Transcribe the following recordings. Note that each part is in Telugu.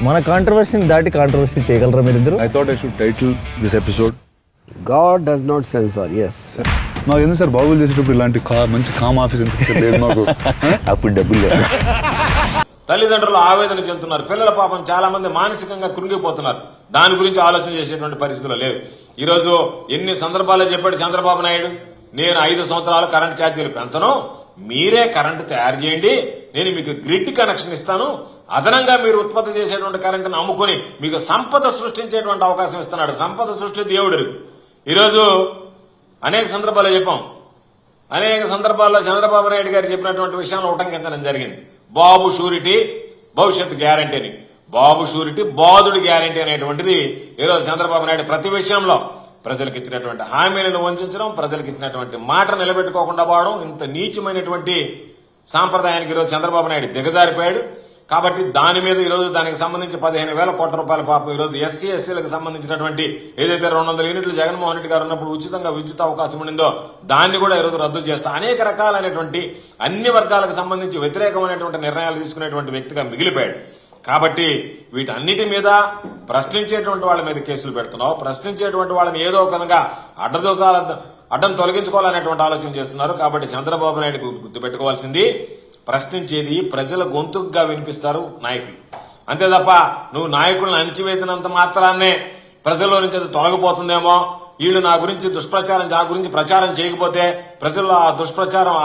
మన కాంట్రవర్సీని దాటి కాంట్రవర్సీ చేయగలరా మీరిద్దరు? I thought I should title this episode God does not censor. Yes. నాకు ఎందుకు సార్ బాబులు చేసేటప్పుడు ఇలాంటి మంచి కామ్ ఆఫీస్ ఎందుకు లేదు మాకు? అప్పుడు డబ్బులు లేదు. తల్లిదండ్రులు ఆవేదన చెందుతున్నారు. పిల్లల పాపం చాలా మంది మానసికంగా కృంగిపోతున్నారు. దాని గురించి ఆలోచన చేసేటువంటి పరిస్థితులు లేవు. ఈ రోజు ఎన్ని సందర్భాల్లో చెప్పాడు చంద్రబాబు నాయుడు, నేను 5 సంవత్సరాలు కరెంట్ ఛార్జీలు పెంచను, మీరే కరెంటు తయారు చేయండి, నేను మీకు గ్రిడ్ కనెక్షన్ ఇస్తాను, అదనంగా మీరు ఉత్పత్తి చేసేటువంటి కరెంటును అమ్ముకుని మీకు సంపద సృష్టించేటువంటి అవకాశం ఇస్తున్నాడు. సంపద సృష్టి దేవుడు. ఈరోజు అనేక సందర్భాల్లో చెప్పాం. అనేక సందర్భాల్లో చంద్రబాబు నాయుడు గారు చెప్పినటువంటి విషయాలను ఉటంకించడం జరిగింది. బాబు షూరిటీ భవిష్యత్తు గ్యారంటీ అని. బాబు షూరిటీ బాధుడి గ్యారంటీ అనేటువంటిది ఈరోజు చంద్రబాబు నాయుడు ప్రతి విషయంలో ప్రజలకు ఇచ్చినటువంటి హామీలను వంచడం, ప్రజలకు ఇచ్చినటువంటి మాట నిలబెట్టుకోకుండా పోవడం, ఇంత నీచమైనటువంటి సాంప్రదాయానికి ఈరోజు చంద్రబాబు నాయుడు దిగజారిపోయాడు. కాబట్టి దాని మీద ఈరోజు దానికి సంబంధించి 15,000 కోట్ల రూపాయల పాపం ఈరోజు ఎస్సీ ఎస్టీలకు సంబంధించినటువంటి ఏదైతే 200 యూనిట్లు జగన్మోహన్ రెడ్డి గారు ఉన్నప్పుడు ఉచితంగా విద్యుత్ అవకాశం ఉండిందో దాన్ని కూడా ఈరోజు రద్దు చేస్తా అనేక రకాలైనటువంటి అన్ని వర్గాలకు సంబంధించి వ్యతిరేకమైనటువంటి నిర్ణయాలు తీసుకునేటువంటి వ్యక్తిగా మిగిలిపోయాడు. కాబట్టి వీటన్నిటి మీద ప్రశ్నించేటువంటి వాళ్ళ మీద కేసులు పెడుతున్నావు, ప్రశ్నించేటువంటి వాళ్ళని ఏదో ఒక విధంగా అడ్డం తొలగించుకోవాలనేటువంటి ఆలోచన చేస్తున్నారు. కాబట్టి చంద్రబాబు నాయుడు గుర్తుపెట్టుకోవాల్సింది, ప్రశ్నించేది ప్రజల గొంతుగా వినిపిస్తారు నాయకులు. అంతే తప్ప నువ్వు నాయకులను అణిచివేసినంత మాత్రాన్నే ప్రజల్లో నుంచి అది తొలగిపోతుందేమో, వీళ్ళు నా గురించి ప్రచారం చేయకపోతే ప్రజల్లో ఆ దుష్ప్రచారం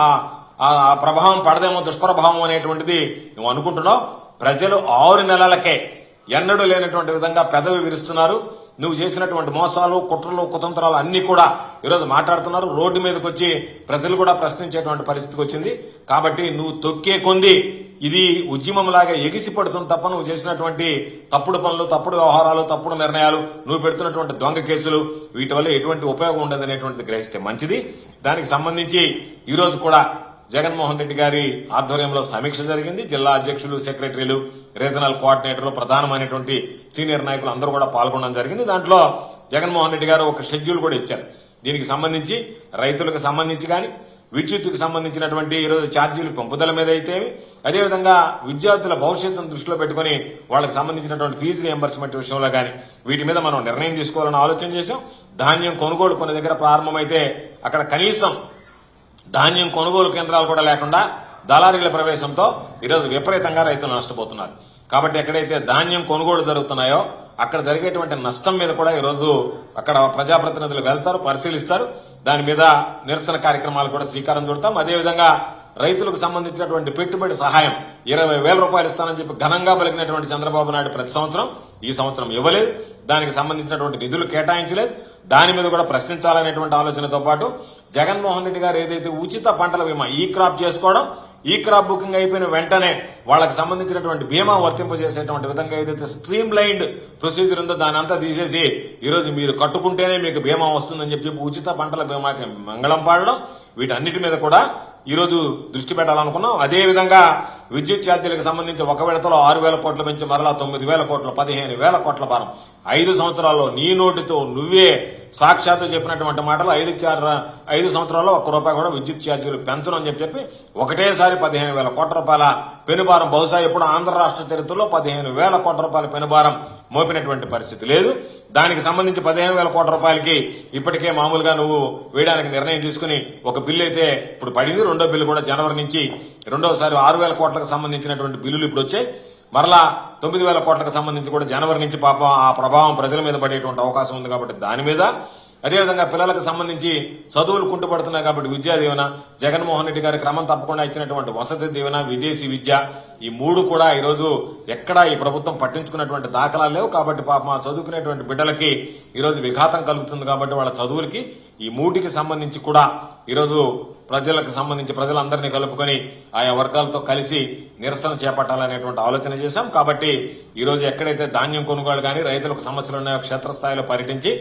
ఆ ప్రభావం పడదేమో, దుష్ప్రభావం అనేటువంటిది నువ్వు అనుకుంటున్నావు. ప్రజలు 6 నెలలకే ఎన్నడూ లేనటువంటి విధంగా పెదవి విరుస్తున్నారు. నువ్వు చేసినటువంటి మోసాలు, కుట్రలు, కుతంత్రాలు అన్ని కూడా ఈరోజు మాట్లాడుతున్నారు. రోడ్డు మీదకి వచ్చి ప్రజలు కూడా ప్రశ్నించేటువంటి పరిస్థితికి వచ్చింది. కాబట్టి నువ్వు తొక్కే కొంది ఇది ఉద్యమంలాగా ఎగిసి పడుతుంది తప్ప నువ్వు చేసినటువంటి తప్పుడు పనులు, తప్పుడు వ్యవహారాలు, తప్పుడు నిర్ణయాలు, నువ్వు పెడుతున్నటువంటి దొంగ కేసులు వీటి వల్ల ఎటువంటి ఉపయోగం ఉండదు అనేటువంటిది గ్రహిస్తే మంచిది. దానికి సంబంధించి ఈరోజు కూడా జగన్మోహన్ రెడ్డి గారి ఆధ్వర్యంలో సమీక్ష జరిగింది. జిల్లా అధ్యక్షులు, సెక్రటరీలు, రీజనల్ కోఆర్డినేటర్లు, ప్రధానమైనటువంటి సీనియర్ నాయకులు అందరూ కూడా పాల్గొనడం జరిగింది. దాంట్లో జగన్మోహన్ రెడ్డి గారు ఒక షెడ్యూల్ కూడా ఇచ్చారు. దీనికి సంబంధించి రైతులకు సంబంధించి కానీ, విద్యుత్తుకు సంబంధించినటువంటి ఈరోజు ఛార్జీలు పెంపుదల మీద అయితే, అదేవిధంగా విద్యార్థుల భవిష్యత్తును దృష్టిలో పెట్టుకుని వాళ్ళకి సంబంధించినటువంటి ఫీజు రియంబర్స్మెంట్ విషయంలో కానీ వీటి మీద మనం నిర్ణయం తీసుకోవాలని ఆలోచన చేశాం. ధాన్యం కొనుగోలు కొన్ని దగ్గర ప్రారంభమైతే అక్కడ కనీసం ధాన్యం కొనుగోలు కేంద్రాలు కూడా లేకుండా దళారీల ప్రవేశంతో ఈరోజు విపరీతంగా రైతులు నష్టపోతున్నారు. కాబట్టి ఎక్కడైతే ధాన్యం కొనుగోలు జరుగుతున్నాయో అక్కడ జరిగేటువంటి నష్టం మీద కూడా ఈరోజు అక్కడ ప్రజాప్రతినిధులు వెళ్తారు, పరిశీలిస్తారు. దాని మీద నిరసన కార్యక్రమాలు కూడా శ్రీకారం చుడతాం. అదేవిధంగా రైతులకు సంబంధించినటువంటి పెట్టుబడి సహాయం 20,000 రూపాయలు ఇస్తానని చెప్పి ఘనంగా పలికినటువంటి చంద్రబాబు నాయుడు ప్రతి సంవత్సరం ఈ సంవత్సరం ఇవ్వలేదు. దానికి సంబంధించినటువంటి నిధులు కేటాయించలేదు. దాని మీద కూడా ప్రశ్నించాలనేటువంటి ఆలోచనతో పాటు జగన్మోహన్ రెడ్డి గారు ఏదైతే ఉచిత పంటల బీమా ఈ క్రాప్ చేసుకోవడం, ఈ క్రాప్ బుకింగ్ అయిపోయిన వెంటనే వాళ్ళకి సంబంధించినటువంటి బీమా వర్తింపజేసేటువంటి విధంగా ఏదైతే స్ట్రీమ్ లైన్డ్ ప్రొసీజర్ ఉందో దాని అంతా తీసేసి ఈరోజు మీరు కట్టుకుంటేనే మీకు బీమా వస్తుందని చెప్పి ఉచిత పంటల బీమాకి మంగళం పాడడం, వీటన్నిటి మీద కూడా ఈరోజు దృష్టి పెట్టాలనుకున్నాం. అదేవిధంగా విద్యుత్ ఛార్జీలకు సంబంధించి ఒక విడతలో 6,000 కోట్లు పెంచి మరలా 9,000 కోట్లు, 15,000 కోట్ల భారం 5 సంవత్సరాల్లో నీ నోటితో నువ్వే సాక్షాత్తు చెప్పినటువంటి మాటలు 5 సంవత్సరాల్లో ₹1 కూడా విద్యుత్ ఛార్జీలు పెంచను అని చెప్పి ఒకటేసారి 15,000 కోట్ల రూపాయల పెనుభారం, బహుశా ఎప్పుడు ఆంధ్ర రాష్ట్ర చరిత్రలో 15,000 కోట్ల రూపాయల పెనుభారం మోపినటువంటి పరిస్థితి లేదు. దానికి సంబంధించి 15,000 కోట్ల రూపాయలకి ఇప్పటికే మామూలుగా నువ్వు వేయడానికి నిర్ణయం తీసుకుని ఒక బిల్లు అయితే ఇప్పుడు పడింది. రెండో బిల్లు కూడా జనవరి నుంచి రెండోసారి 6,000 కోట్లకు సంబంధించినటువంటి బిల్లులు ఇప్పుడు వచ్చాయి. మరలా 9,000 కోట్లకు సంబంధించి కూడా జనవరి నుంచి పాపం ఆ ప్రభావం ప్రజల మీద పడేటువంటి అవకాశం ఉంది. కాబట్టి దాని మీద, అదేవిధంగా పిల్లలకు సంబంధించి చదువులు కుంటుపడుతున్నాయి కాబట్టి విద్యా దీవెన, జగన్మోహన్ రెడ్డి గారి క్రమం తప్పకుండా ఇచ్చినటువంటి వసతి దీవెన, విదేశీ విద్య, ఈ 3 కూడా ఈరోజు ఎక్కడా ఈ ప్రభుత్వం పట్టించుకున్నటువంటి దాఖలాలు లేవు. కాబట్టి పాపం ఆ చదువుకునేటువంటి బిడ్డలకి ఈరోజు విఘాతం కలుగుతుంది. కాబట్టి వాళ్ళ చదువులకి ఈ 3కి సంబంధించి కూడా ఈరోజు ప్రజలకు సంబంధించి ప్రజలందరినీ కలుపుకొని ఆయా వర్గాలతో కలిసి నిరసన చేపట్టాలనేటువంటి ఆలోచన చేశాం. కాబట్టి ఈరోజు ఎక్కడైతే ధాన్యం కొనుగోలు కానీ రైతులకు సమస్యలు ఉన్నాయో క్షేత్రస్థాయిలో పర్యటించి